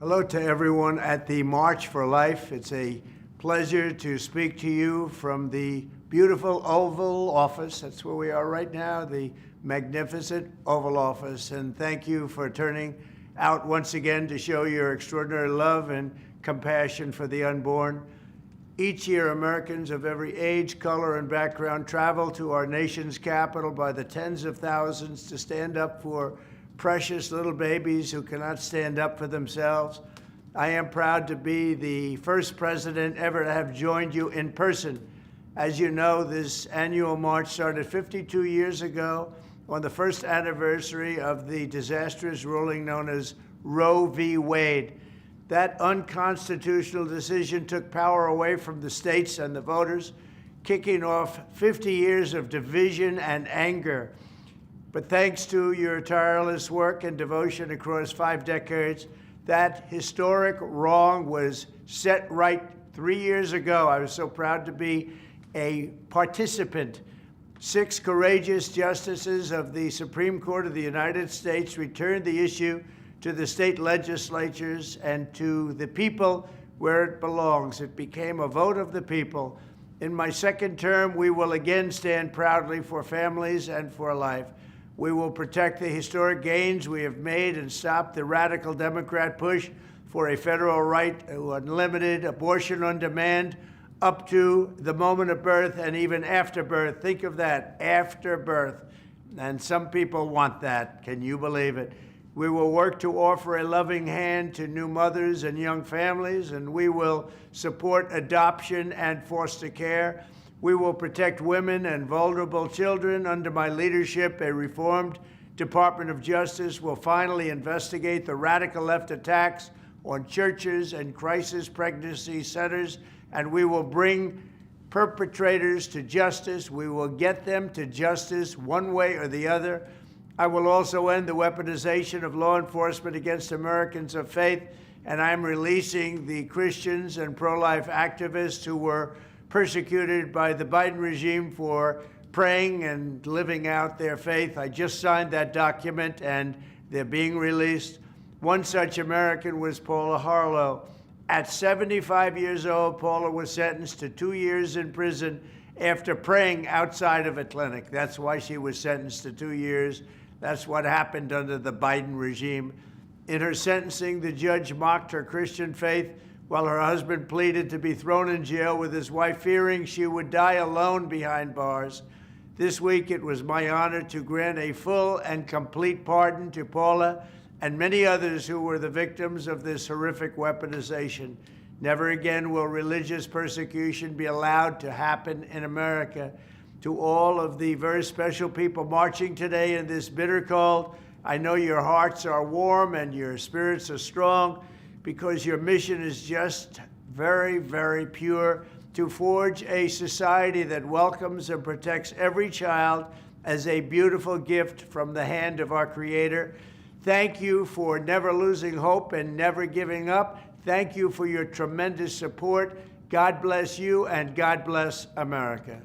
Hello to everyone at the March for Life. It's a pleasure to speak to you from the beautiful Oval Office. That's where we are right now, the magnificent Oval Office. And thank you for turning out once again to show your extraordinary love and compassion for the unborn. Each year, Americans of every age, color, and background travel to our nation's capital by the tens of thousands to stand up for precious little babies who cannot stand up for themselves. I am proud to be the first president ever to have joined you in person. As you know, this annual march started 52 years ago on the first anniversary of the disastrous ruling known as Roe v. Wade. That unconstitutional decision took power away from the states and the voters, kicking off 50 years of division and anger. But thanks to your tireless work and devotion across 5 decades, that historic wrong was set right 3 years ago. I was so proud to be a participant. 6 courageous justices of the Supreme Court of the United States returned the issue to the state legislatures and to the people where it belongs. It became a vote of the people. In my second term, we will again stand proudly for families and for life. We will protect the historic gains we have made and stop the radical Democrat push for a federal right to unlimited abortion on demand up to the moment of birth and even after birth. Think of that, after birth. And some people want that. Can you believe it? We will work to offer a loving hand to new mothers and young families, and we will support adoption and foster care. We will protect women and vulnerable children. Under my leadership, a reformed Department of Justice will finally investigate the radical left attacks on churches and crisis pregnancy centers, and we will bring perpetrators to justice. We will get them to justice one way or the other. I will also end the weaponization of law enforcement against Americans of faith, and I'm releasing the Christians and pro-life activists who were persecuted by the Biden regime for praying and living out their faith. I just signed that document, and they're being released. One such American was Paula Harlow. At 75 years old, Paula was sentenced to 2 years in prison after praying outside of a clinic. That's why she was sentenced to 2 years. That's what happened under the Biden regime. In her sentencing, the judge mocked her Christian faith while her husband pleaded to be thrown in jail with his wife, fearing she would die alone behind bars. This week, it was my honor to grant a full and complete pardon to Paula and many others who were the victims of this horrific weaponization. Never again will religious persecution be allowed to happen in America. To all of the very special people marching today in this bitter cold, I know your hearts are warm and your spirits are strong, because your mission is just very, very pure, to forge a society that welcomes and protects every child as a beautiful gift from the hand of our Creator. Thank you for never losing hope and never giving up. Thank you for your tremendous support. God bless you, and God bless America.